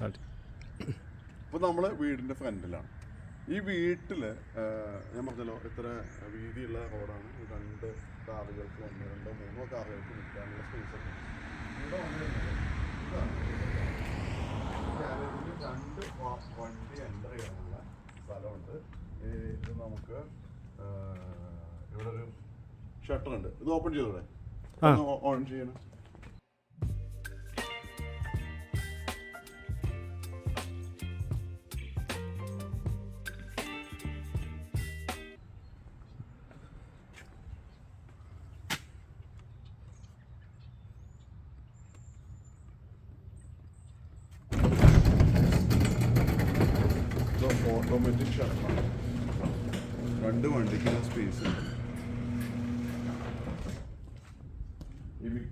ഇപ്പോൾ നമ്മൾ വീടിൻ്റെ ഫ്രണ്ടിലാണ്. ഈ വീട്ടിൽ ഞാൻ പറഞ്ഞല്ലോ ഇത്ര വീതിയുള്ള റോഡാണ്. 2 കാറുകൾക്ക് 1, 2, 3 കാറുകൾക്ക് നിൽക്കാനുള്ള സ്പേസ് ഒക്കെ ഇവിടെ വന്നു കഴിഞ്ഞാൽ 2 വണ്ടി എൻ്റർ ചെയ്യാനുള്ള സ്ഥലമുണ്ട്. ഇത് നമുക്ക് ഇവിടെ ഒരു ഷട്ടർ ഉണ്ട്. ഇത് ഓപ്പൺ ചെയ്തോടെ, ഓൺ ചെയ്യണം. ഓട്ടോമാറ്റിക് ഷട്ടറാണ്. 2 വണ്ടിക്കുള്ള സ്പേസ് ഉണ്ട്.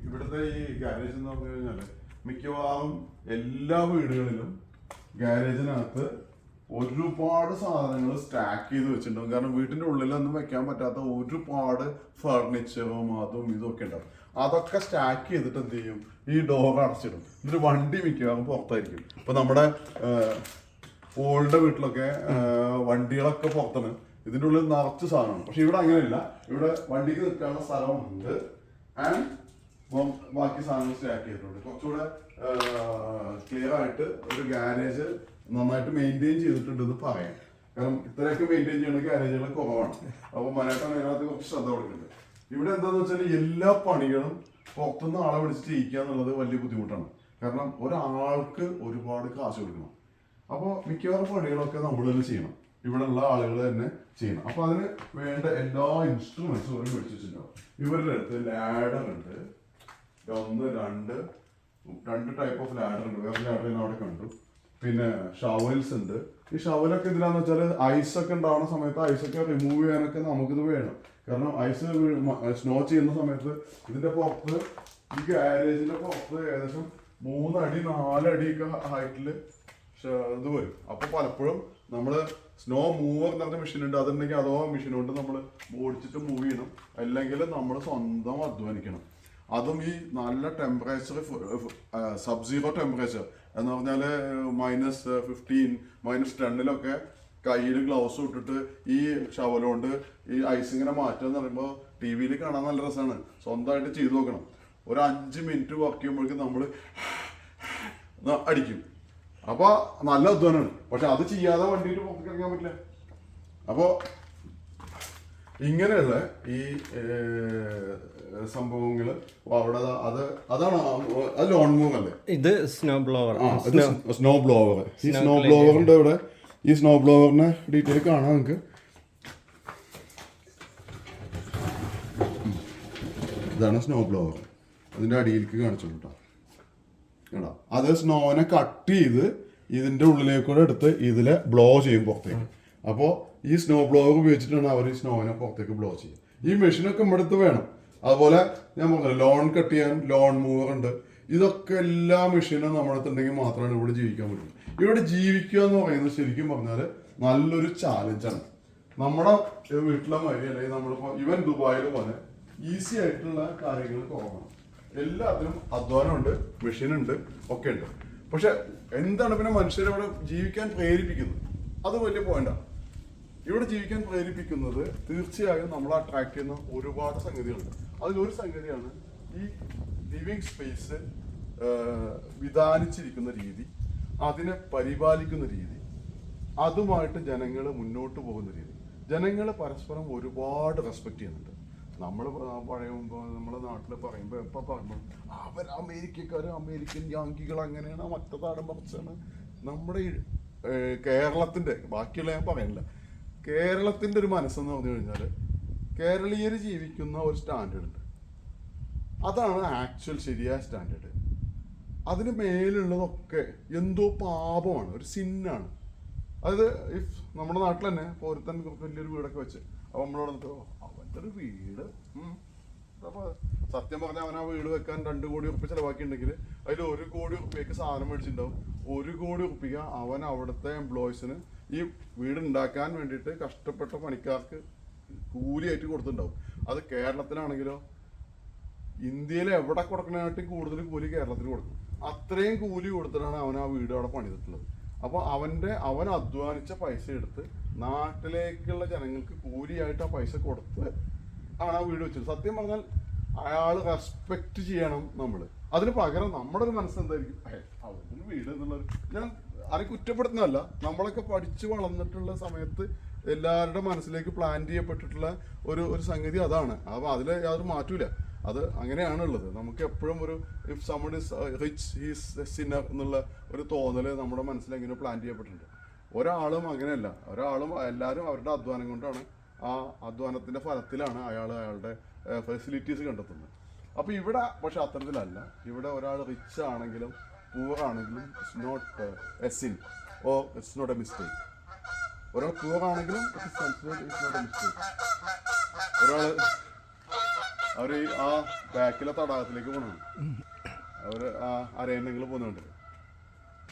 ഇവിടുത്തെ ഈ ഗാരേജ് എന്ന് പറഞ്ഞു കഴിഞ്ഞാൽ മിക്കവാറും എല്ലാ വീടുകളിലും ഗാരേജിനകത്ത് ഒരുപാട് സാധനങ്ങൾ സ്റ്റാക്ക് ചെയ്ത് വെച്ചിട്ടുണ്ടാവും. കാരണം വീട്ടിൻ്റെ ഉള്ളിലൊന്നും വെക്കാൻ പറ്റാത്ത ഒരുപാട് ഫർണിച്ചറും അതും ഇതൊക്കെ ഉണ്ടാവും. അതൊക്കെ സ്റ്റാക്ക് ചെയ്തിട്ട് എന്ത് ചെയ്യും, ഈ ഡോർ അടച്ചിടും. എന്നിട്ട് വണ്ടി മിക്കവാറും പുറത്തായിരിക്കും. ഇപ്പൊ നമ്മുടെ ഓളുടെ വീട്ടിലൊക്കെ വണ്ടികളൊക്കെ പുറത്താണ്, ഇതിൻ്റെ ഉള്ളിൽ നിറച്ച് സാധനമാണ്. പക്ഷെ ഇവിടെ അങ്ങനെയല്ല. ഇവിടെ വണ്ടിക്ക് നിൽക്കാനുള്ള സ്ഥലമുണ്ട് ആൻഡ് ബാക്കി സാധനങ്ങൾ സ്റ്റാക്ക് ചെയ്തിട്ടുണ്ട്. കുറച്ചുകൂടെ ക്ലിയർ ആയിട്ട് ഒരു ഗാരേജ് നന്നായിട്ട് മെയിൻറ്റെയിൻ ചെയ്തിട്ടുണ്ടെന്ന് പറയാം. കാരണം ഇത്രയൊക്കെ മെയിൻറ്റെയിൻ ചെയ്യുന്ന ഗാരേജുകൾ കുറവാണ്. അപ്പോൾ മലയാളം അതിനകത്ത് കുറച്ച് ശ്രദ്ധ കൊടുക്കുന്നുണ്ട്. ഇവിടെ എന്താണെന്ന് വെച്ചാൽ എല്ലാ പണികളും പുറത്തുനിന്ന് ആളെ വിളിച്ച് ചെയ്യിക്കുക എന്നുള്ളത് വലിയ ബുദ്ധിമുട്ടാണ്. കാരണം ഒരാൾക്ക് ഒരുപാട് കാശ് കൊടുക്കണം. അപ്പോൾ മിക്കവാറും പണികളൊക്കെ നമ്മൾ തന്നെ ചെയ്യണം, ഇവിടെ ഉള്ള ആളുകൾ തന്നെ ചെയ്യണം. അപ്പോൾ അതിന് വേണ്ട എല്ലാ ഇൻസ്ട്രുമെന്റ്സും അവർ മേടിച്ച് വെച്ചിട്ടുണ്ടാവും. ഇവരുടെ അടുത്ത് ലാഡർ ഉണ്ട്, 1, 2 ടൈപ്പ് ഓഫ് ലാഡർ ഉണ്ട്. വേറെ ലാഡർ ഞാൻ അവിടെ കണ്ടു. പിന്നെ ഷവൽസ് ഉണ്ട്. ഈ ഷവലൊക്കെ എന്തിനാന്ന് വെച്ചാൽ ഐസൊക്കെ ഉണ്ടാവുന്ന സമയത്ത് ഐസൊക്കെ റിമൂവ് ചെയ്യാനൊക്കെ നമുക്കിത് വേണം. കാരണം ഐസ് സ്നോ ചെയ്യുന്ന സമയത്ത് ഇതിന്റെ പുറത്ത്, ഈ ഗാരേജിന്റെ പുറത്ത് ഏകദേശം 3 അടി 4 അടിയൊക്കെ ഹൈറ്റിൽ ഇത് വരും. അപ്പൊ പലപ്പോഴും നമ്മള് സ്നോ മൂവർ എന്ന് പറഞ്ഞ മെഷീൻ ഉണ്ട്. അതുണ്ടെങ്കിൽ അതോ മെഷീൻ കൊണ്ട് നമ്മൾ ഓടിച്ചിട്ട് മൂവ് ചെയ്യണം. അല്ലെങ്കിൽ നമ്മൾ സ്വന്തം അധ്വാനിക്കണം. അതും ഈ നല്ല ടെമ്പറേച്ചർ, സബ്-സീറോ ടെമ്പറേച്ചർ എന്ന് പറഞ്ഞാൽ -15, -10 കയ്യിൽ ഗ്ലൗസ് ഇട്ടിട്ട് ഈ ഷവലുകൊണ്ട് ഈ ഐസ് ഇങ്ങനെ മാറ്റുക എന്ന് പറയുമ്പോൾ TV കാണാൻ നല്ല രസമാണ്. സ്വന്തമായിട്ട് ചെയ്തു നോക്കണം. ഒരു 5 മിനിറ്റ് വർക്ക് ചെയ്യുമ്പോഴേക്കും നമ്മൾ അടിക്കും. അപ്പൊ നല്ല അധ്വാനമാണ്. പക്ഷെ അത് ചെയ്യാതെ വണ്ടിയിട്ട് പുറത്തേക്ക് ഇറങ്ങാൻ പറ്റില്ല. അപ്പോ ഇങ്ങനെയുള്ള ഈ സംഭവങ്ങള് അവിടെ അതാണ് അത് ലോൺ മൂവ് അല്ലേ, ഇത് സ്നോ ബ്ലോവർ. Snow blower. ഈ സ്നോ ബ്ലോവറിന്റെ ഇവിടെ, ഈ സ്നോ ബ്ലോവറിന്റെ ഡീറ്റെയിൽ കാണാം നിങ്ങൾക്ക്. ഇതാണ് സ്നോ ബ്ലോവർ. അതിന്റെ അടിയിലേക്ക് കാണിച്ചോളൂ കേട്ടോ. അത് സ്നോനെ കട്ട് ചെയ്ത് ഇതിന്റെ ഉള്ളിലേക്കൂടെ എടുത്ത് ഇതിലെ ബ്ലോ ചെയ്യും പുറത്തേക്ക്. അപ്പോൾ ഈ സ്നോ ബ്ലോവർ ഉപയോഗിച്ചിട്ടാണ് അവർ ഈ സ്നോനെ പുറത്തേക്ക് ബ്ലോ ചെയ്യുക. ഈ മെഷീനൊക്കെ നമ്മുടെ അടുത്ത് വേണം. അതുപോലെ ഞാൻ പറഞ്ഞത് ലോൺ കട്ട് ചെയ്യാൻ ലോൺ മൂവർ ഉണ്ട്. ഇതൊക്കെ എല്ലാ മെഷീനും നമ്മുടെ അടുത്തുണ്ടെങ്കിൽ മാത്രമാണ് ഇവിടെ ജീവിക്കാൻ പറ്റുള്ളൂ. ഇവിടെ ജീവിക്കുക എന്ന് പറയുന്നത് ശരിക്കും പറഞ്ഞാൽ നല്ലൊരു ചാലഞ്ചാണ്. നമ്മുടെ വീട്ടിലെ മാതിരി അല്ലെങ്കിൽ നമ്മളിപ്പോൾ ഇവൻ ദുബായിൽ പോലെ ഈസി ആയിട്ടുള്ള കാര്യങ്ങൾ കുറവാണ്. എല്ലാത്തിനും അധ്വാനമുണ്ട്, മെഷീനുണ്ട്, ഒക്കെ ഉണ്ട്. പക്ഷെ എന്താണ് പിന്നെ മനുഷ്യരെ ഇവിടെ ജീവിക്കാൻ പ്രേരിപ്പിക്കുന്നത്? അത് വലിയ പോയിന്റാണ്. ഇവിടെ ജീവിക്കാൻ പ്രേരിപ്പിക്കുന്നത് തീർച്ചയായും നമ്മളെ അട്രാക്ട് ചെയ്യുന്ന ഒരുപാട് സംഗതികളുണ്ട്. അതിലൊരു സംഗതിയാണ് ഈ ലിവിങ് സ്പേസ് വിധാനിച്ചിരിക്കുന്ന രീതി, അതിനെ പരിപാലിക്കുന്ന രീതി, അതുമായിട്ട് ജനങ്ങൾ മുന്നോട്ട് പോകുന്ന രീതി. ജനങ്ങൾ പരസ്പരം ഒരുപാട് റെസ്പെക്ട് ചെയ്യുന്നുണ്ട്. നമ്മൾ പറയുമ്പോൾ നമ്മുടെ നാട്ടിൽ പറയുമ്പോൾ എപ്പോൾ പറയുമ്പോൾ അവർ അമേരിക്കൻ യാങ്കികൾ അങ്ങനെയാണ്, മറ്റേതാണ് മറിച്ചാണ്. നമ്മുടെ കേരളത്തിൻ്റെ, ബാക്കിയുള്ള ഞാൻ പറയുന്നില്ല, കേരളത്തിൻ്റെ ഒരു മനസ്സെന്ന് പറഞ്ഞു കഴിഞ്ഞാൽ കേരളീയർ ജീവിക്കുന്ന ഒരു സ്റ്റാൻഡേർഡ് ഉണ്ട്. അതാണ് ആക്ച്വൽ ശരിയായ സ്റ്റാൻഡേർഡ്. അതിന് മേലുള്ളതൊക്കെ എന്തോ പാപമാണ്, ഒരു സിന്നാണ്. അതായത് ഇഫ് നമ്മുടെ നാട്ടിൽ തന്നെ ഒരുത്തൻ വലിയൊരു വീടൊക്കെ വെച്ച് അപ്പോൾ നമ്മളോട് വന്നിട്ട് അവൻ്റെ ഒരു വീട്, അപ്പോൾ സത്യം പറഞ്ഞാൽ അവൻ ആ വീട് വെക്കാൻ 2 കോടി ഉറുപ്പിക ചിലവാക്കിയിട്ടുണ്ടെങ്കിൽ അതിൽ 1 കോടി ഉറുപ്പികക്ക് സാധനം മേടിച്ചിട്ടുണ്ടാവും. 1 കോടി ഉറുപ്പിക അവൻ അവിടുത്തെ എംപ്ലോയീസിന് ഈ വീട് ഉണ്ടാക്കാൻ വേണ്ടിയിട്ട് കഷ്ടപ്പെട്ട പണിക്കാർക്ക് കൂലിയായിട്ട് കൊടുത്തിട്ടുണ്ടാവും. അത് കേരളത്തിലാണെങ്കിലോ ഇന്ത്യയിൽ എവിടെ കൊടുക്കണേക്കാട്ടും കൂടുതൽ കൂലി കേരളത്തിൽ കൊടുക്കും. അത്രയും കൂലി കൊടുത്തിട്ടാണ് അവൻ ആ വീട് അവിടെ പണിതിട്ടുള്ളത്. അപ്പോൾ അവൻ അധ്വാനിച്ച പൈസ എടുത്ത് നാട്ടിലേക്കുള്ള ജനങ്ങൾക്ക് കൂലിയായിട്ട് ആ പൈസ കൊടുത്ത് ആണ് ആ വീട് വെച്ചത്. സത്യം പറഞ്ഞാൽ അയാൾ റെസ്പെക്റ്റ് ചെയ്യണം നമ്മൾ. അതിന് പകരം നമ്മുടെ ഒരു മനസ്സെന്തായിരിക്കും, അവരുടെ വീട് എന്നുള്ളത്. ഞാൻ ആരെയും കുറ്റപ്പെടുത്തുന്നതല്ല, നമ്മളൊക്കെ പഠിച്ചു വളർന്നിട്ടുള്ള സമയത്ത് എല്ലാവരുടെ മനസ്സിലേക്ക് പ്ലാൻ ചെയ്യപ്പെട്ടിട്ടുള്ള ഒരു സംഗതി അതാണ്. അപ്പോൾ അതിൽ യാതൊരു മാറ്റമില്ല, അത് അങ്ങനെയാണുള്ളത്. നമുക്ക് എപ്പോഴും ഒരു if someone is rich he's Sinner എന്നുള്ള ഒരു തോന്നല് നമ്മുടെ മനസ്സിൽ എങ്ങനെ പ്ലാൻ ചെയ്യപ്പെട്ടിട്ടുണ്ട്. ഒരാളും അങ്ങനെയല്ല, എല്ലാവരും അവരുടെ അധ്വാനം കൊണ്ടാണ്, ആ അധ്വാനത്തിന്റെ ഫലത്തിലാണ് അയാളുടെ ഫെസിലിറ്റീസ് കണ്ടെത്തുന്നത്. അപ്പോൾ ഇവിടെ പക്ഷെ അത്തരത്തിലല്ല. ഇവിടെ ഒരാൾ റിച്ച് ആണെങ്കിലും പൂർ ആണെങ്കിലും it's not a sin or it's not a mistake. ഒരാൾ പൂർ ആണെങ്കിലും ഇറ്റ്സ് നോട്ട് എ മിസ്റ്റേക്ക്. അവർ ആ ബാക്കിലെ തടാകത്തിലേക്ക് പോകണം. അവർ ആ അരയന്നങ്ങൾ പോകുന്നുണ്ട്.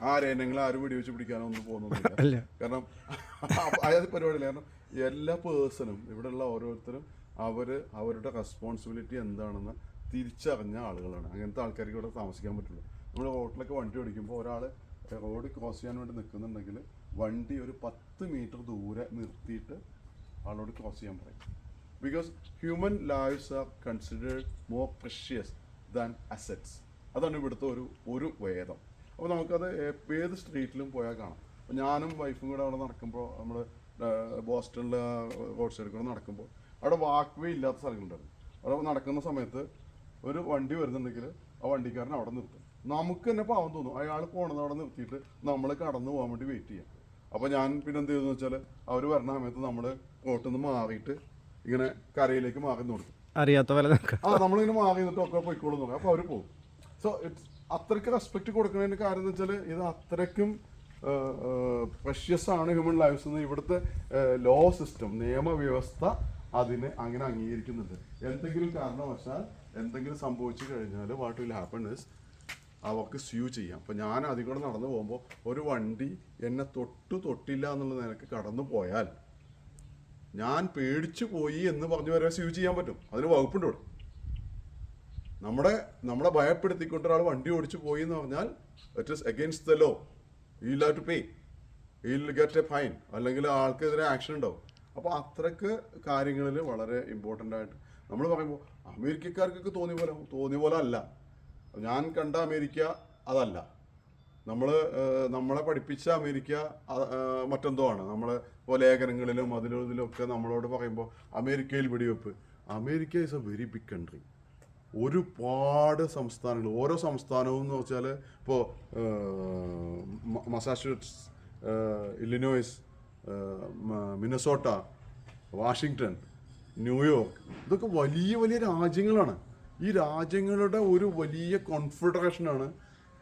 ആ അരയന്നങ്ങൾ ആരും വെടിവെച്ച് പിടിക്കാനോ ഒന്നും പോകുന്നില്ല. കാരണം അതായത് പരിപാടിയില്ല. കാരണം എല്ലാ പേഴ്സണും ഇവിടെയുള്ള ഓരോരുത്തരും അവരുടെ റെസ്പോൺസിബിലിറ്റി എന്താണെന്ന് തിരിച്ചറിഞ്ഞ ആളുകളാണ്. അങ്ങനത്തെ ആൾക്കാർക്ക് ഇവിടെ താമസിക്കാൻ പറ്റുള്ളൂ. നമ്മൾ റോഡിലൊക്കെ വണ്ടി ഓടിക്കുമ്പോൾ ഒരാൾ റോഡ് ക്രോസ് ചെയ്യാൻ വേണ്ടി നിൽക്കുന്നുണ്ടെങ്കിൽ വണ്ടി ഒരു 10 മീറ്റർ ദൂരെ നിർത്തിയിട്ട് ആളോട് ക്രോസ് ചെയ്യാൻ പറയും. Because human lives are considered more precious than assets. അതാണ് ഇവിടുത്തെ ഒരു വേദം. അപ്പോൾ നമുക്കത് ഏത് സ്ട്രീറ്റിലും പോയാൽ കാണാം. അപ്പോൾ ഞാനും വൈഫും കൂടെ അവിടെ നടക്കുമ്പോൾ, നമ്മൾ ബോസ്റ്റണിലെ റോഡ് സൈഡിൽ കൂടെ നടക്കുമ്പോൾ അവിടെ വാക്ക് വേ ഇല്ലാത്ത സ്ഥലങ്ങളുണ്ടായിരുന്നു. അവിടെ നടക്കുന്ന സമയത്ത് ഒരു വണ്ടി വരുന്നുണ്ടെങ്കിൽ ആ വണ്ടിക്കാരൻ അവിടെ നിർത്തും. നമുക്ക് തന്നെ പാവം തോന്നും, അയാൾ പോണത് അവിടെ നിർത്തിയിട്ട് നമ്മൾ കടന്നു പോകാൻ വേണ്ടി വെയിറ്റ് ചെയ്യാം. അപ്പോൾ ഞാൻ പിന്നെ എന്ത് ചെയ്തെന്ന് വെച്ചാൽ അവർ വരുന്ന സമയത്ത് നമ്മൾ റോട്ടിൽ നിന്ന് മാറിയിട്ട് ഇങ്ങനെ കരയിലേക്ക് മാറി നോക്കും. അറിയാത്ത പോലെ നമ്മളിങ്ങനെ മാറി നിന്നിട്ട് ഒക്കെ പോയിക്കോളും നോക്കാം. അപ്പോൾ അവർ പോകും. സോ ഇറ്റ്സ് അത്രയ്ക്ക് റെസ്പെക്ട് കൊടുക്കുന്നതിൻ്റെ കാര്യം എന്ന് വെച്ചാൽ ഇത് അത്രയ്ക്കും പ്രഷ്യസ് ആണ് ഹ്യൂമൻ ലൈഫ്സ് എന്ന് ഇവിടുത്തെ ലോ സിസ്റ്റം, നിയമവ്യവസ്ഥ അതിനെ അങ്ങനെ അംഗീകരിക്കുന്നുണ്ട്. എന്തെങ്കിലും കാരണവശാൽ എന്തെങ്കിലും സംഭവിച്ചു കഴിഞ്ഞാൽ വാട്ട് വിൽ ഹാപ്പൺ ഇസ് അവർക്ക് സ്യൂ ചെയ്യാം. അപ്പോൾ ഞാൻ അതിൽ കൂടെ നടന്നു പോകുമ്പോൾ ഒരു വണ്ടി എന്നെ തൊട്ടില്ല എന്നുള്ള നിലക്ക് കടന്നു പോയാൽ ഞാൻ പേടിച്ചു പോയി എന്ന് പറഞ്ഞു വരെ സ്യൂ ചെയ്യാൻ പറ്റും. അതിന് വകുപ്പുണ്ട് ഇവിടെ. നമ്മളെ ഭയപ്പെടുത്തിക്കൊണ്ട് ഒരാൾ വണ്ടി ഓടിച്ചു പോയി എന്ന് പറഞ്ഞാൽ it is against the law. You will have to pay, you will get a fine, അല്ലെങ്കിൽ ആൾക്കെതിരെ ആക്ഷൻ ഉണ്ടാവും. അപ്പോൾ അത്രയ്ക്ക് കാര്യങ്ങളിൽ വളരെ ഇമ്പോർട്ടൻ്റ് ആയിട്ട് നമ്മൾ പറയുമ്പോൾ അമേരിക്കക്കാർക്കൊക്കെ തോന്നിയ പോലെ അല്ല. ഞാൻ കണ്ട അമേരിക്ക അതല്ല. നമ്മളെ പഠിപ്പിച്ച അമേരിക്ക മറ്റെന്തോ ആണ്. ഇപ്പോൾ ലേഖനങ്ങളിലും ഇതിലൊക്കെ നമ്മളോട് പറയുമ്പോൾ അമേരിക്കയിൽ വെടിവെപ്പ്. America is a very big country. ഒരുപാട് സംസ്ഥാനങ്ങൾ, ഓരോ സംസ്ഥാനവും എന്ന് വെച്ചാൽ ഇപ്പോൾ Massachusetts, Illinois, Minnesota, Washington, New York, ഇതൊക്കെ വലിയ വലിയ രാജ്യങ്ങളാണ്. ഈ രാജ്യങ്ങളുടെ ഒരു വലിയ കോൺഫെഡറേഷനാണ്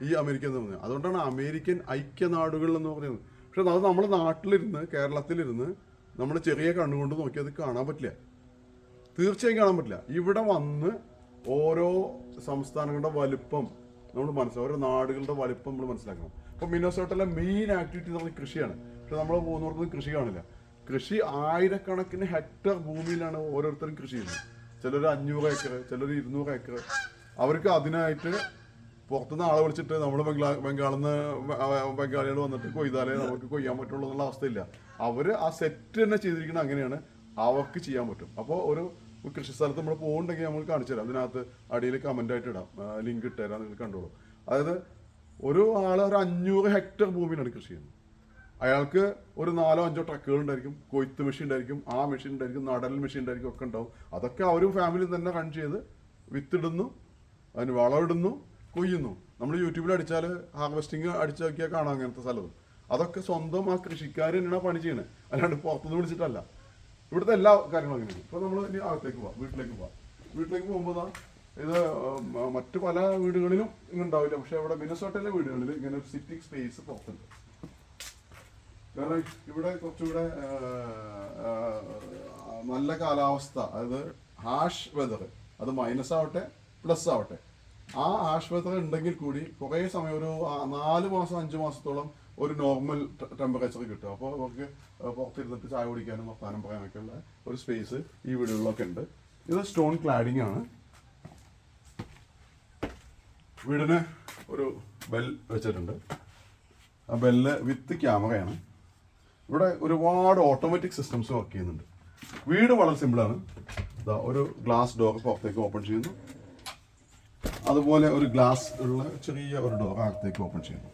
ഈ അമേരിക്ക എന്ന് പറയുന്നത്. അതുകൊണ്ടാണ് അമേരിക്കൻ ഐക്യനാടുകൾ എന്ന് പറയുന്നത്. പക്ഷെ അത് നമ്മുടെ നാട്ടിലിരുന്ന്, കേരളത്തിലിരുന്ന് നമ്മൾ ചെറിയ കണ്ണുകൊണ്ട് നോക്കി അത് കാണാൻ പറ്റില്ല, തീർച്ചയായും കാണാൻ പറ്റില്ല. ഇവിടെ വന്ന് ഓരോ സംസ്ഥാനങ്ങളുടെ വലിപ്പം നമ്മൾ ഓരോ നാടുകളുടെ വലിപ്പം നമ്മൾ മനസ്സിലാക്കണം. ഇപ്പോൾ മിനസോട്ടയിലെ മെയിൻ ആക്ടിവിറ്റി എന്ന് പറഞ്ഞാൽ കൃഷിയാണ്. പക്ഷെ നമ്മൾ പോകുന്നവർക്കൊന്നും കൃഷി കാണില്ല. കൃഷി ആയിരക്കണക്കിന് ഹെക്ടർ ഭൂമിയിലാണ് ഓരോരുത്തരും കൃഷി ചെയ്യുന്നത്. ചിലർ 500 ഏക്കർ, ചിലർ 200 ഏക്കർ. അവർക്ക് അതിനായിട്ട് പുറത്തുനിന്ന് ആളെ വിളിച്ചിട്ട് നമ്മൾ ബംഗാളികൾ വന്നിട്ട് കൊയ്താലേ നമുക്ക് കൊയ്യാൻ പറ്റുള്ളൂ എന്നുള്ള അവസ്ഥയില്ല. അവർ ആ സെറ്റ് തന്നെ ചെയ്തിരിക്കുന്നത് അങ്ങനെയാണ്, അവർക്ക് ചെയ്യാൻ പറ്റും. അപ്പോൾ ഒരു കൃഷി സ്ഥലത്ത് നമ്മൾ പോകുന്നുണ്ടെങ്കിൽ നമ്മൾ കാണിച്ചു തരാം. അതിനകത്ത് അടിയിൽ കമൻ്റ് ആയിട്ട് ഇടാം, ലിങ്ക് ഇട്ടുതരാം, നിങ്ങൾ കണ്ടോളൂ. അതായത് ഒരു 500 ഹെക്ടർ ഭൂമിയിലാണ് കൃഷി ചെയ്യുന്നത്. അയാൾക്ക് ഒരു 4-5 ട്രക്കുകൾ ഉണ്ടായിരിക്കും, കൊയ്ത്ത് മെഷീൻ ഉണ്ടായിരിക്കും, ആ മെഷീൻ ഉണ്ടായിരിക്കും, നടൽ മെഷീൻ ഉണ്ടായിരിക്കും, ഒക്കെ ഉണ്ടാവും. അതൊക്കെ അവരും ഫാമിലി തന്നെ റൺ ചെയ്ത് വിത്തിടുന്നു, അതിന് വളമിടുന്നു, കൊയ്യുന്നു. നമ്മൾ യൂട്യൂബിൽ അടിച്ചാൽ ഹാർവെസ്റ്റിംഗ് അടിച്ചു നോക്കിയാൽ കാണാം അങ്ങനത്തെ സ്ഥലത്ത്. അതൊക്കെ സ്വന്തം ആ കൃഷിക്കാർ തന്നെയാണ് പണി ചെയ്യണത്, അല്ലാണ്ട് പുറത്തുനിന്ന് വിളിച്ചിട്ടല്ല. ഇവിടുത്തെ എല്ലാ കാര്യങ്ങളും അങ്ങനെയാണ്. ഇപ്പോൾ നമ്മൾ ഇനി അകത്തേക്ക് പോവാം, വീട്ടിലേക്ക് പോകുമ്പോൾ ഇത് മറ്റു പല വീടുകളിലും ഇങ്ങനെ ഉണ്ടാവില്ല. പക്ഷെ ഇവിടെ മിനസോട്ടയിലെ വീടുകളിൽ ഇങ്ങനെ ഒരു സിറ്റിംഗ് സ്പേസ് പുറത്തുണ്ട്. കാരണം ഇവിടെ കുറച്ചുകൂടെ നല്ല കാലാവസ്ഥ, അതായത് ഹാഷ് വെതർ, അത് മൈനസ് ആവട്ടെ പ്ലസ് ആവട്ടെ, ആ ഹാഷ് വെതർ ഉണ്ടെങ്കിൽ കൂടി കുറേ സമയം ഒരു 4 മാസം 5 മാസത്തോളം ഒരു നോർമൽ ടെമ്പറേച്ചർ കിട്ടും. അപ്പോൾ അവർക്ക് പുറത്തിരുന്നിട്ട് ചായ കുടിക്കാനും വർത്താനം പറയാനൊക്കെ ഉള്ള ഒരു സ്പേസ് ഈ വീടുകളിലൊക്കെ ഉണ്ട്. ഇത് സ്റ്റോൺ ക്ലാഡിംഗ് ആണ്. വീടിന് ഒരു ബെൽ വെച്ചിട്ടുണ്ട്. ആ ബെല്ല് വിത്ത് ക്യാമറയാണ്. ഇവിടെ ഒരുപാട് ഓട്ടോമാറ്റിക് സിസ്റ്റംസ് വർക്ക് ചെയ്യുന്നുണ്ട്. വീട് വളരെ സിമ്പിളാണ്. ഇതാ ഒരു ഗ്ലാസ് ഡോർ പുറത്തേക്ക് ഓപ്പൺ ചെയ്യുന്നു, അതുപോലെ ഒരു ഗ്ലാസ് ഉള്ള ചെറിയ ഒരു ഡോർ അകത്തേക്ക് ഓപ്പൺ ചെയ്യുന്നു.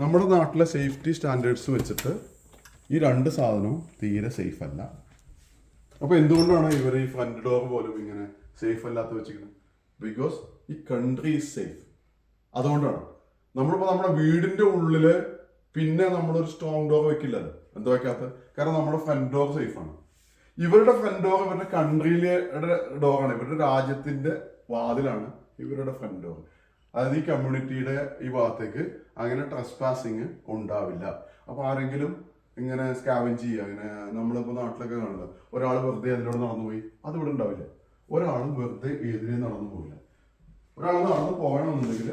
നമ്മുടെ നാട്ടിലെ സേഫ്റ്റി സ്റ്റാൻഡേർഡ്സ് വെച്ചിട്ട് ഈ രണ്ട് സാധനവും തീരെ സേഫ് അല്ല. അപ്പോൾ എന്തുകൊണ്ടാണ് ഇവർ ഈ ഫ്രണ്ട് ഡോർ പോലും ഇങ്ങനെ സേഫ് അല്ലാത്ത വെച്ചിരിക്കുന്നത്? ബിക്കോസ് ഈ കൺട്രി ഈസ് സേഫ്. അതുകൊണ്ടാണ് നമ്മളിപ്പോൾ നമ്മുടെ വീടിൻ്റെ ഉള്ളിൽ പിന്നെ നമ്മളൊരു സ്ട്രോങ് ഡോർ വെക്കില്ലല്ലോ. എന്താ വെക്കാത്തത്? കാരണം നമ്മുടെ ഫ്രണ്ട് ഡോർ സേഫാണ്. ഇവരുടെ ഫ്രണ്ട് ഡോർ ഇവരുടെ കൺട്രിയിലെ ഡോറാണ്, ഇവരുടെ രാജ്യത്തിൻ്റെ വാതിലാണ് ഇവരുടെ ഫ്രണ്ട് ഡോർ. അതായത് ഈ കമ്മ്യൂണിറ്റിയുടെ ഈ ഭാഗത്തേക്ക് അങ്ങനെ ട്രസ്പാസിങ് ഉണ്ടാവില്ല. അപ്പോൾ ആരെങ്കിലും ഇങ്ങനെ സ്കാവഞ്ച് ചെയ്യുക, അങ്ങനെ നമ്മളിപ്പോൾ നാട്ടിലൊക്കെ കാണുന്നത് ഒരാൾ വെറുതെ അതിലൂടെ നടന്നു പോയി, അതിവിടെ ഉണ്ടാവില്ല. ഒരാളും വെറുതെ എതിരെ നടന്നു പോവില്ല. ഒരാൾ നടന്നു പോകണമെന്നുണ്ടെങ്കിൽ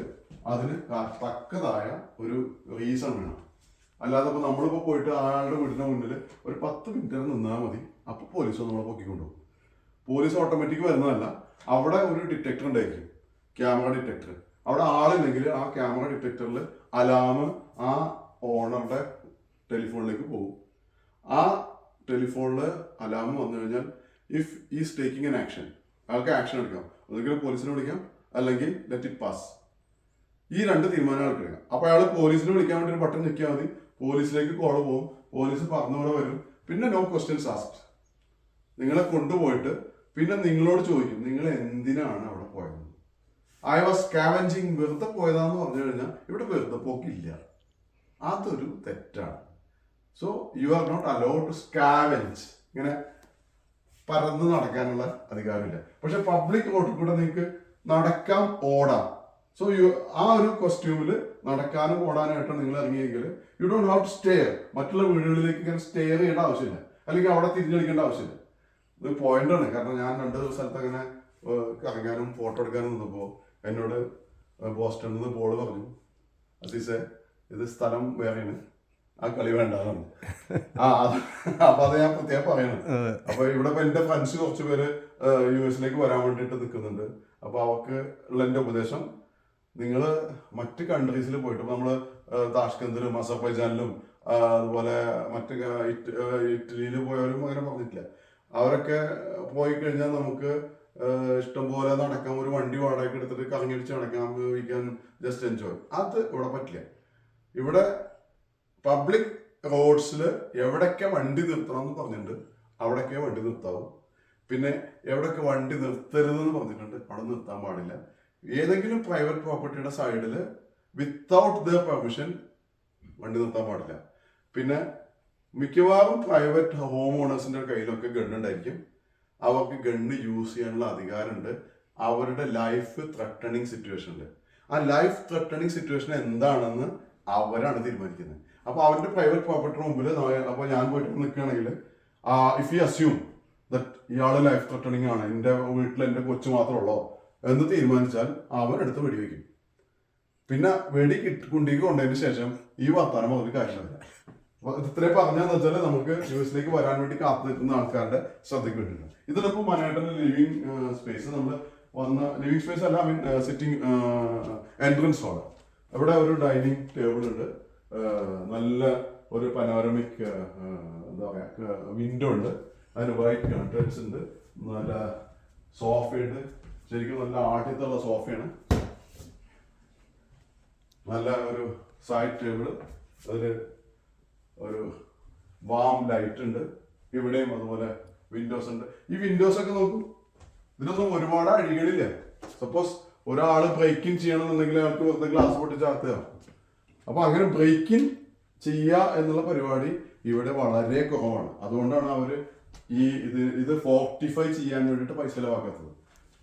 അതിന് തക്കതായ ഒരു റീസൺ വേണം. അല്ലാതെ ഇപ്പോൾ നമ്മളിപ്പോൾ പോയിട്ട് അയാളുടെ വീടിൻ്റെ മുന്നിൽ ഒരു 10 മിനിറ്റ് നിന്നാൽ മതി, അപ്പോൾ പോലീസ് നമ്മളെ പൊക്കിക്കൊണ്ടുപോകും. പോലീസ് ഓട്ടോമാറ്റിക് വരുന്നതല്ല, അവിടെ ഒരു ഡിറ്റക്ടർ ഉണ്ടായിരിക്കും, ക്യാമറ ഡിറ്റക്ടർ. അവിടെ ആളില്ലെങ്കിൽ ആ ക്യാമറ ഡിറ്റക്ടറിൽ അലാം ആ ഓണറുടെ ടെലിഫോണിലേക്ക് പോകും. ആ ടെലിഫോണിൽ അലാം വന്നു കഴിഞ്ഞാൽ if is taking N action, അയാൾക്ക് ആക്ഷൻ എടുക്കാം. ഒന്നുകിൽ പോലീസിനെ വിളിക്കാം, അല്ലെങ്കിൽ ലെറ്റ് ഇറ്റ് പാസ്. ഈ രണ്ട് തീരുമാനങ്ങൾ എടുക്കാം. അപ്പോൾ അയാൾ പോലീസിനെ വിളിക്കാൻ വേണ്ടി ഒരു ബട്ടൺ ഞെക്കിയാൽ മതി, പോലീസിലേക്ക് കോൾ പോകും, പോലീസ് പറഞ്ഞുകൂടെ വരും. പിന്നെ നോ ക്വസ്റ്റ്യൻസ് ആസ്ക്ഡ്. നിങ്ങളെ കൊണ്ടുപോയിട്ട് പിന്നെ നിങ്ങളോട് ചോദിക്കും നിങ്ങൾ എന്തിനാണ് അവിടെ പോയത്. ഐ വാസ് സ്കാവഞ്ചിങ്, വെറുതെ പോയതാന്ന് പറഞ്ഞു കഴിഞ്ഞാൽ ഇവിടെ വെറുതെ പോക്കില്ല. അതൊരു തെറ്റാണ്. So you are not allowed to scavenge. ഇങ്ങനെ പരന്ന് നടക്കാനുള്ള അധികാരമില്ല. പക്ഷെ പബ്ലിക് റോഡിൽ കൂടെ നിങ്ങൾക്ക് നടക്കാം, ഓടാം. സോ ആ ഒരു കോസ്റ്റ്യൂമിൽ നടക്കാനും ഓടാനായിട്ട് നിങ്ങൾ ഇറങ്ങിയെങ്കിൽ you don't have to stare. മറ്റുള്ള വീടുകളിലേക്ക് ഇങ്ങനെ സ്റ്റെയർ ചെയ്യേണ്ട ആവശ്യമില്ല, അല്ലെങ്കിൽ അവിടെ തിരിഞ്ഞടിക്കേണ്ട ആവശ്യമില്ല. ഇത് പോയിന്റാണ്. കാരണം ഞാൻ 2 സ്ഥലത്ത് അങ്ങനെ കറങ്ങാനും ഫോട്ടോ എടുക്കാനും നിന്നപ്പോൾ എന്നോട് ബോസ്റ്റണിൽ നിന്ന് പോള് പറഞ്ഞു, അസീസേ ഇത് സ്ഥലം വേറെയാണ്, ആ കളി വേണ്ടാന്നാണ്. അപ്പൊ അത് ഞാൻ പ്രത്യേകം പറയണം. അപ്പൊ ഇവിടെ ഇപ്പൊ എന്റെ ഫ്രണ്ട്സ് കുറച്ച് പേര് US വരാൻ വേണ്ടിയിട്ട് നിൽക്കുന്നുണ്ട്. അപ്പൊ അവർക്ക് ഉള്ള എന്റെ ഉപദേശം, നിങ്ങൾ മറ്റ് കൺട്രീസിൽ പോയിട്ട് നമ്മൾ താഷ്കന്തിലും അസർബൈജാനിലും അതുപോലെ മറ്റ് ഇറ്റലിയിൽ പോയവരും അങ്ങനെ പറഞ്ഞിട്ടില്ല. അവരൊക്കെ പോയി കഴിഞ്ഞാൽ നമുക്ക് ഇഷ്ടംപോലെ നടക്കാം, ഒരു വണ്ടി വാടകയ്ക്ക് എടുത്തിട്ട് കറങ്ങിടിച്ച് നടക്കാം, വി ക്യാൻ ജസ്റ്റ് എൻജോയ്. അത് ഇവിടെ പറ്റില്ല. ഇവിടെ പബ്ലിക് റോഡ്സിൽ എവിടെയൊക്കെ വണ്ടി നിർത്തണം എന്ന് പറഞ്ഞിട്ടുണ്ട് അവിടെയൊക്കെ വണ്ടി നിർത്താവും. പിന്നെ എവിടെയൊക്കെ വണ്ടി നിർത്തരുതെന്ന് പറഞ്ഞിട്ടുണ്ട് അവിടെ നിർത്താൻ പാടില്ല. ഏതെങ്കിലും പ്രൈവറ്റ് പ്രോപ്പർട്ടിയുടെ സൈഡിൽ വിത്തൗട്ട് ദ പെർമിഷൻ വണ്ടി നിർത്താൻ പാടില്ല. പിന്നെ മിക്കവാറും പ്രൈവറ്റ് ഹോം ഓണേഴ്സിന്റെ കയ്യിലൊക്കെ ഗണ്ണുണ്ടായിരിക്കും. അവർക്ക് ഗണ്ണ് യൂസ് ചെയ്യാനുള്ള അധികാരമുണ്ട് അവരുടെ ലൈഫ് ത്രെട്ടണിങ് സിറ്റുവേഷനിൽ. ആ ലൈഫ് ത്രെട്ടണിങ് സിറ്റുവേഷൻ എന്താണെന്ന് അവരാണ് തീരുമാനിക്കുന്നത്. അപ്പോൾ അവരുടെ പ്രൈവറ്റ് പ്രോപ്പർട്ടിയുടെ മുമ്പിൽ അപ്പോൾ ഞാൻ പോയിട്ട് നിൽക്കുകയാണെങ്കിൽ ഇഫ് യു അസ്യൂം ദറ്റ് ഇയാൾ ലൈഫ് ത്രെട്ടണിങ് ആണ്, എൻ്റെ വീട്ടിൽ എൻ്റെ കൊച്ചു മാത്രമേ ഉള്ളൂ എന്ന് തീരുമാനിച്ചാൽ അവരെടുത്ത് വെടിവെക്കും. പിന്നെ വെടി കുണ്ടിക്ക് കൊണ്ടതിന് ശേഷം ഈ വർത്താനം ഒരു കാര്യമില്ല. ഇത്രയും പറഞ്ഞാന്ന് വെച്ചാൽ നമുക്ക് US വരാൻ വേണ്ടി കാത്തു നിൽക്കുന്ന ആൾക്കാരുടെ ശ്രദ്ധയ്ക്ക് വേണ്ടിയിട്ടുണ്ട്. ഇതിലിപ്പോൾ മനേട്ടൻ്റെ ലിവിങ് സ്പേസ് നമ്മൾ വന്ന ലിവിങ് സ്പേസ് അല്ല, I mean sitting entrance hall. ഇവിടെ ഒരു ഡൈനിങ് ടേബിൾ ഉണ്ട്, നല്ല ഒരു പനോരമിക് എന്താ പറയുക വിൻഡോ ഉണ്ട്, അതിന് വൈറ്റ് കർട്ടൻസ് ഉണ്ട്, നല്ല സോഫയുണ്ട്. ശരിക്കും നല്ല ആദ്യത്തുള്ള സോഫയാണ്. നല്ല ഒരു സൈഡ് ടേബിള്, അതിൽ ഒരു വാം ലൈറ്റ് ഉണ്ട്. ഇവിടെയും അതുപോലെ വിൻഡോസ് ഉണ്ട്. ഈ വിൻഡോസ് ഒക്കെ നോക്കൂ, ഇതിനൊന്നും ഒരുപാട് അഴികളില്ല. സപ്പോസ് ഒരാൾ ബ്രേക്കിംഗ് ചെയ്യണമെന്നുണ്ടെങ്കിൽ അയാൾക്ക് വെറുതെ ഗ്ലാസ് പൊട്ടിച്ചാത്തുക. അപ്പൊ അങ്ങനെ ബ്രേക്കിംഗ് ചെയ്യുക എന്നുള്ള പരിപാടി ഇവിടെ വളരെ കുറവാണ്. അതുകൊണ്ടാണ് അവര് ഈ ഇത് ഫോർട്ടിഫൈ ചെയ്യാൻ വേണ്ടിയിട്ട് പൈസ ചിലവാക്കാത്തത്.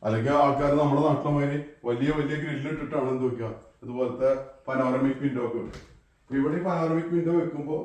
അല്ലെങ്കിൽ ആൾക്കാർ നമ്മുടെ നാട്ടിലെ മാതിരി വലിയ വലിയ ഗ്രില്ലിട്ടിട്ടാണ് എന്ത് വെക്കുക, ഇതുപോലത്തെ പനോരമിക് വിൻഡോ ഒക്കെ വെക്കും. ഇവിടെ ഈ പനോരമിക് വിൻഡോ വെക്കുമ്പോൾ